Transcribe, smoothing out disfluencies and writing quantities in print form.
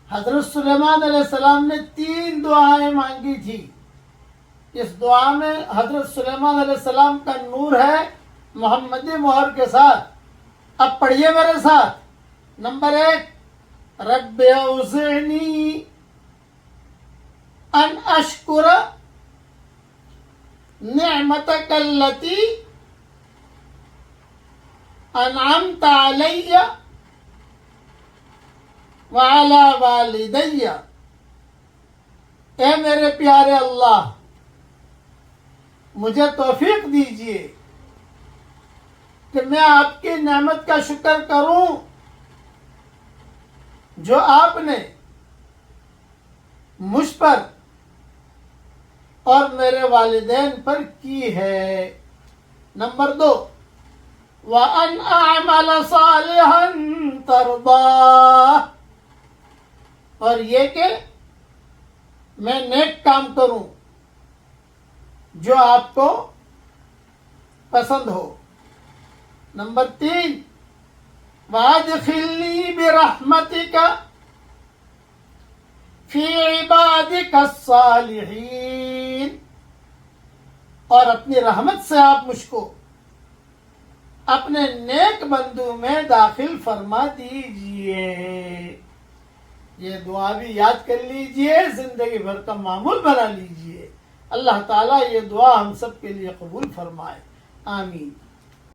حضرت سلیمان علیہ السلام نے 3 دعائیں مانگی تھی. اس دعا میں حضرت سلیمان علیہ السلام کا نور ہے محمدی مہر کے ساتھ. اب پڑھیے میرے ساتھ. نمبر 1، رب اوزعنی ان اشکر نعمتک التی انعمت علی وعلی والدی. اے میرے پیارے اللہ، مجھے توفیق دیجیے کہ میں آپ کی نعمت کا شکر کروں جو آپ نے مجھ پر اور میرے والدین پر کی ہے. نمبر 2، وَأَنْ أَعْمَلَ صَالِحًا تَرْضَاهُ، اور یہ کہ میں نیک کام کروں جو آپ کو پسند ہو. نمبر 3، وَأَدْخِلْنِي بِرَحْمَتِكَ فِي عِبَادِكَ الصَّالِحِينَ، اور اپنی رحمت سے آپ مجھ کو اپنے نیک بندوں میں داخل فرما دیجئے. یہ دعا بھی یاد کر لیجئے، زندگی بھر کا معمول بنا لیجئے. اللہ تعالیٰ یہ دعا ہم سب کے لیے قبول فرمائے. آمین.